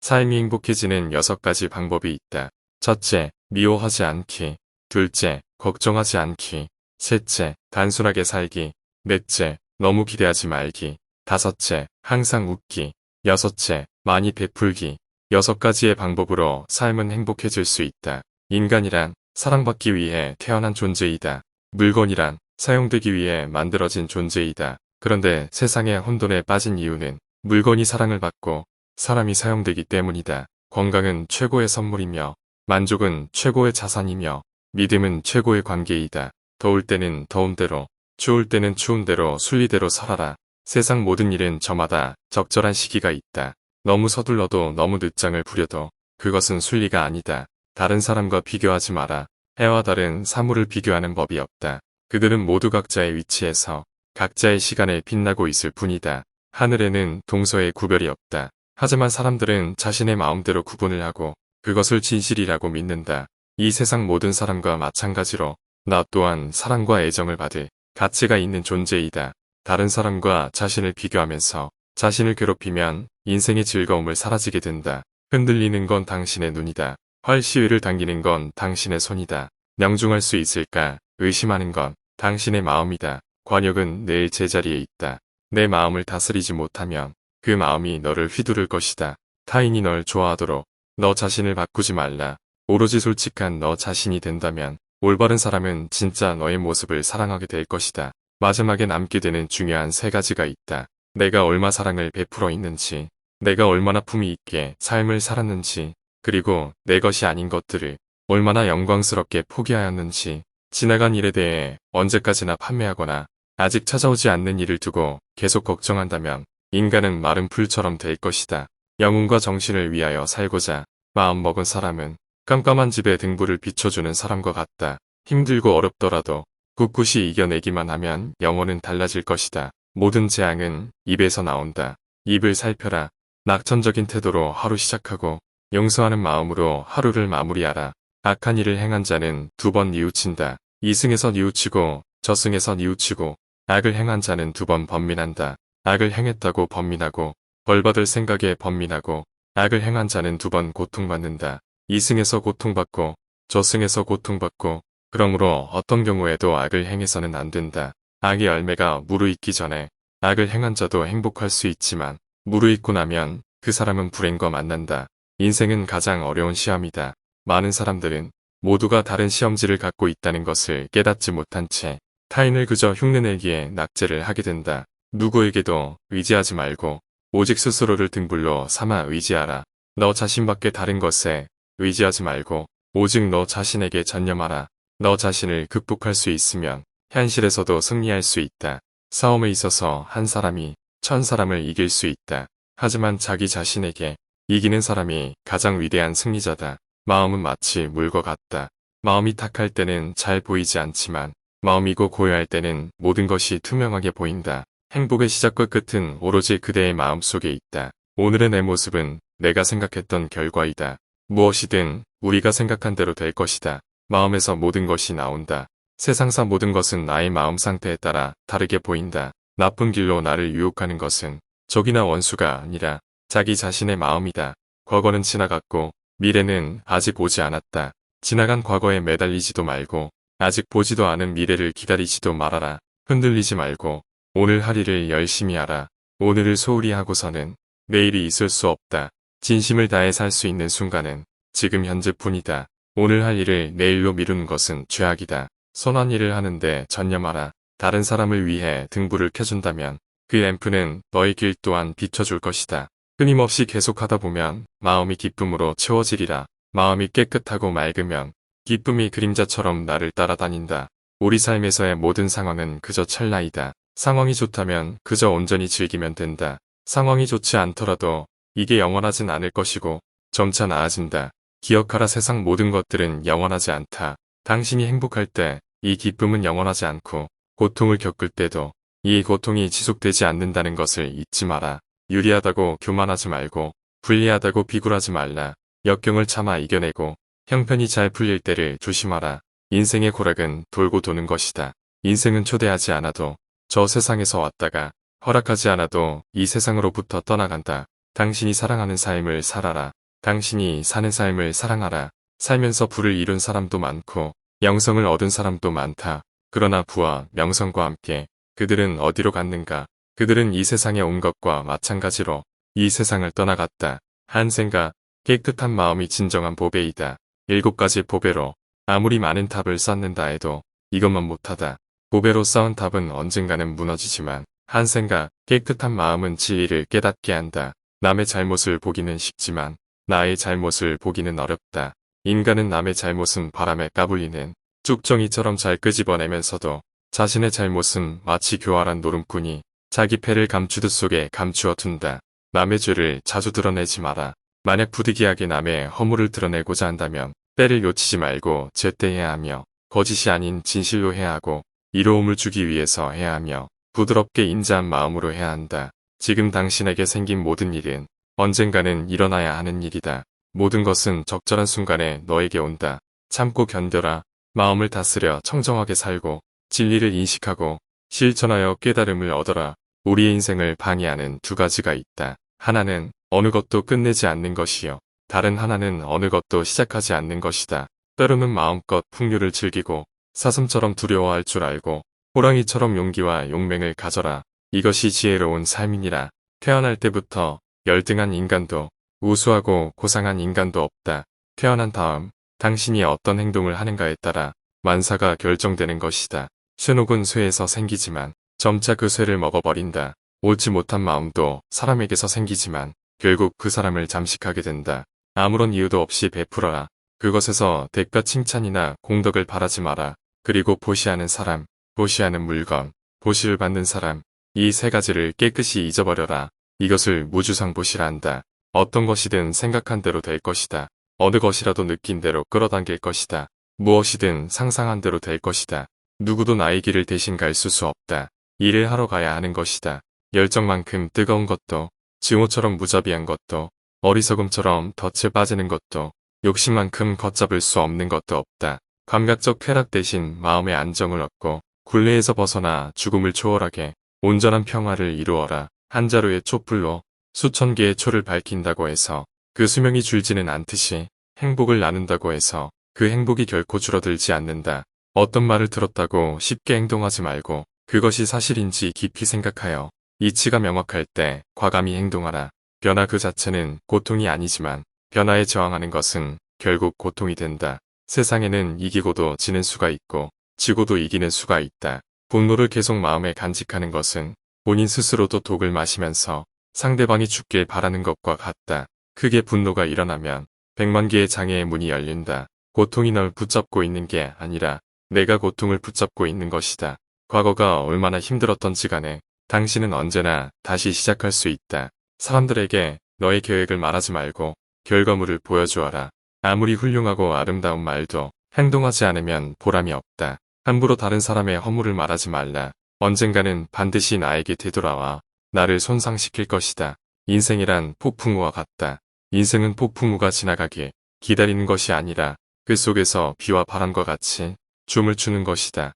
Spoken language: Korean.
삶이 행복해지는 6가지 방법이 있다. 첫째, 미워하지 않기. 둘째, 걱정하지 않기. 셋째, 단순하게 살기. 넷째, 너무 기대하지 말기. 다섯째, 항상 웃기. 여섯째, 많이 베풀기. 6가지의 방법으로 삶은 행복해질 수 있다. 인간이란 사랑받기 위해 태어난 존재이다. 물건이란 사용되기 위해 만들어진 존재이다. 그런데 세상의 혼돈에 빠진 이유는 물건이 사랑을 받고 사람이 사용되기 때문이다. 건강은 최고의 선물이며 만족은 최고의 자산이며 믿음은 최고의 관계이다. 더울 때는 더운 대로, 추울 때는 추운 대로 순리대로 살아라. 세상 모든 일은 저마다 적절한 시기가 있다. 너무 서둘러도 너무 늦장을 부려도 그것은 순리가 아니다. 다른 사람과 비교하지 마라. 해와 달은 사물을 비교하는 법이 없다. 그들은 모두 각자의 위치에서 각자의 시간에 빛나고 있을 뿐이다. 하늘에는 동서의 구별이 없다. 하지만 사람들은 자신의 마음대로 구분을 하고 그것을 진실이라고 믿는다. 이 세상 모든 사람과 마찬가지로 나 또한 사랑과 애정을 받을 가치가 있는 존재이다. 다른 사람과 자신을 비교하면서 자신을 괴롭히면 인생의 즐거움을 사라지게 된다. 흔들리는 건 당신의 눈이다. 활시위를 당기는 건 당신의 손이다. 명중할 수 있을까 의심하는 건 당신의 마음이다. 관역은 내일 제자리에 있다. 내 마음을 다스리지 못하면 그 마음이 너를 휘두를 것이다. 타인이 널 좋아하도록 너 자신을 바꾸지 말라. 오로지 솔직한 너 자신이 된다면 올바른 사람은 진짜 너의 모습을 사랑하게 될 것이다. 마지막에 남게 되는 중요한 3가지가 있다. 내가 얼마 사랑을 베풀어 있는지, 내가 얼마나 품위 있게 삶을 살았는지, 그리고 내 것이 아닌 것들을 얼마나 영광스럽게 포기하였는지. 지나간 일에 대해 언제까지나 판매하거나 아직 찾아오지 않는 일을 두고 계속 걱정한다면 인간은 마른 풀처럼 될 것이다. 영혼과 정신을 위하여 살고자 마음먹은 사람은 깜깜한 집에 등불을 비춰주는 사람과 같다. 힘들고 어렵더라도 꿋꿋이 이겨내기만 하면 영혼은 달라질 것이다. 모든 재앙은 입에서 나온다. 입을 살펴라. 낙천적인 태도로 하루 시작하고 용서하는 마음으로 하루를 마무리하라. 악한 일을 행한 자는 2번 뉘우친다. 이승에서 뉘우치고 저승에서 뉘우치고 악을 행한 자는 2번 번민한다. 악을 행했다고 번민하고 벌받을 생각에 번민하고 악을 행한 자는 2번 고통받는다. 이승에서 고통받고 저승에서 고통받고 그러므로 어떤 경우에도 악을 행해서는 안 된다. 악의 열매가 무르익기 전에 악을 행한 자도 행복할 수 있지만 무르익고 나면 그 사람은 불행과 만난다. 인생은 가장 어려운 시험이다. 많은 사람들은 모두가 다른 시험지를 갖고 있다는 것을 깨닫지 못한 채 타인을 그저 흉내내기에 낙제를 하게 된다. 누구에게도 의지하지 말고 오직 스스로를 등불로 삼아 의지하라. 너 자신밖에 다른 것에 의지하지 말고 오직 너 자신에게 전념하라. 너 자신을 극복할 수 있으면 현실에서도 승리할 수 있다. 싸움에 있어서 한 사람이 1000사람을 이길 수 있다. 하지만 자기 자신에게 이기는 사람이 가장 위대한 승리자다. 마음은 마치 물과 같다. 마음이 탁할 때는 잘 보이지 않지만 마음이고 고요할 때는 모든 것이 투명하게 보인다. 행복의 시작과 끝은 오로지 그대의 마음속에 있다. 오늘의 내 모습은 내가 생각했던 결과이다. 무엇이든 우리가 생각한 대로 될 것이다. 마음에서 모든 것이 나온다. 세상사 모든 것은 나의 마음 상태에 따라 다르게 보인다. 나쁜 길로 나를 유혹하는 것은 적이나 원수가 아니라 자기 자신의 마음이다. 과거는 지나갔고 미래는 아직 오지 않았다. 지나간 과거에 매달리지도 말고 아직 보지도 않은 미래를 기다리지도 말아라. 흔들리지 말고 오늘 할 일을 열심히 하라. 오늘을 소홀히 하고서는 내일이 있을 수 없다. 진심을 다해 살 수 있는 순간은 지금 현재뿐이다. 오늘 할 일을 내일로 미루는 것은 죄악이다. 선한 일을 하는데 전념하라. 다른 사람을 위해 등불을 켜준다면 그 램프는 너의 길 또한 비춰줄 것이다. 끊임없이 계속하다 보면 마음이 기쁨으로 채워지리라. 마음이 깨끗하고 맑으면 기쁨이 그림자처럼 나를 따라다닌다. 우리 삶에서의 모든 상황은 그저 찰나이다. 상황이 좋다면 그저 온전히 즐기면 된다. 상황이 좋지 않더라도 이게 영원하진 않을 것이고 점차 나아진다. 기억하라. 세상 모든 것들은 영원하지 않다. 당신이 행복할 때 이 기쁨은 영원하지 않고 고통을 겪을 때도 이 고통이 지속되지 않는다는 것을 잊지 마라. 유리하다고 교만하지 말고 불리하다고 비굴하지 말라. 역경을 참아 이겨내고 형편이 잘 풀릴 때를 조심하라. 인생의 고락은 돌고 도는 것이다. 인생은 초대하지 않아도 저 세상에서 왔다가 허락하지 않아도 이 세상으로부터 떠나간다. 당신이 사랑하는 삶을 살아라. 당신이 사는 삶을 사랑하라. 살면서 부를 이룬 사람도 많고 명성을 얻은 사람도 많다. 그러나 부와 명성과 함께 그들은 어디로 갔는가? 그들은 이 세상에 온 것과 마찬가지로 이 세상을 떠나갔다. 한생각, 깨끗한 마음이 진정한 보배이다. 7가지 보배로 아무리 많은 탑을 쌓는다 해도 이것만 못하다. 보배로 쌓은 탑은 언젠가는 무너지지만 한생각, 깨끗한 마음은 진리를 깨닫게 한다. 남의 잘못을 보기는 쉽지만 나의 잘못을 보기는 어렵다. 인간은 남의 잘못은 바람에 까불리는 쭉정이처럼 잘 끄집어내면서도 자신의 잘못은 마치 교활한 노름꾼이 자기 패를 감추듯 속에 감추어 둔다. 남의 죄를 자주 드러내지 마라. 만약 부득이하게 남의 허물을 드러내고자 한다면 때를 놓치지 말고 제때해야 하며 거짓이 아닌 진실로 해야 하고 이로움을 주기 위해서 해야 하며 부드럽게 인자한 마음으로 해야 한다. 지금 당신에게 생긴 모든 일은 언젠가는 일어나야 하는 일이다. 모든 것은 적절한 순간에 너에게 온다. 참고 견뎌라. 마음을 다스려 청정하게 살고 진리를 인식하고 실천하여 깨달음을 얻어라. 우리의 인생을 방해하는 2가지가 있다. 하나는 어느 것도 끝내지 않는 것이요. 다른 하나는 어느 것도 시작하지 않는 것이다. 때로는 마음껏 풍류를 즐기고 사슴처럼 두려워할 줄 알고 호랑이처럼 용기와 용맹을 가져라. 이것이 지혜로운 삶이니라. 태어날 때부터 열등한 인간도 우수하고 고상한 인간도 없다. 태어난 다음 당신이 어떤 행동을 하는가에 따라 만사가 결정되는 것이다. 쇠녹은 쇠에서 생기지만 점차 그 쇠를 먹어버린다. 옳지 못한 마음도 사람에게서 생기지만 결국 그 사람을 잠식하게 된다. 아무런 이유도 없이 베풀어라. 그것에서 대가 칭찬이나 공덕을 바라지 마라. 그리고 보시하는 사람, 보시하는 물건, 보시를 받는 사람, 이 3가지를 깨끗이 잊어버려라. 이것을 무주상보시라 한다. 어떤 것이든 생각한 대로 될 것이다. 어느 것이라도 느낀 대로 끌어당길 것이다. 무엇이든 상상한 대로 될 것이다. 누구도 나의 길을 대신 갈 수 없다. 일을 하러 가야 하는 것이다. 열정만큼 뜨거운 것도, 증오처럼 무자비한 것도, 어리석음처럼 덫에 빠지는 것도, 욕심만큼 걷잡을 수 없는 것도 없다. 감각적 쾌락 대신 마음의 안정을 얻고 굴레에서 벗어나 죽음을 초월하게 온전한 평화를 이루어라. 한 자루의 촛불로 수천 개의 초를 밝힌다고 해서 그 수명이 줄지는 않듯이 행복을 나눈다고 해서 그 행복이 결코 줄어들지 않는다. 어떤 말을 들었다고 쉽게 행동하지 말고 그것이 사실인지 깊이 생각하여 이치가 명확할 때 과감히 행동하라. 변화 그 자체는 고통이 아니지만 변화에 저항하는 것은 결국 고통이 된다. 세상에는 이기고도 지는 수가 있고 지고도 이기는 수가 있다. 분노를 계속 마음에 간직하는 것은 본인 스스로도 독을 마시면서 상대방이 죽길 바라는 것과 같다. 크게 분노가 일어나면 100만 개의 장애의 문이 열린다. 고통이 널 붙잡고 있는 게 아니라 내가 고통을 붙잡고 있는 것이다. 과거가 얼마나 힘들었던지 간에 당신은 언제나 다시 시작할 수 있다. 사람들에게 너의 계획을 말하지 말고 결과물을 보여주어라. 아무리 훌륭하고 아름다운 말도 행동하지 않으면 보람이 없다. 함부로 다른 사람의 허물을 말하지 말라. 언젠가는 반드시 나에게 되돌아와 나를 손상시킬 것이다. 인생이란 폭풍우와 같다. 인생은 폭풍우가 지나가길 기다리는 것이 아니라 그 속에서 비와 바람과 같이 춤을 추는 것이다.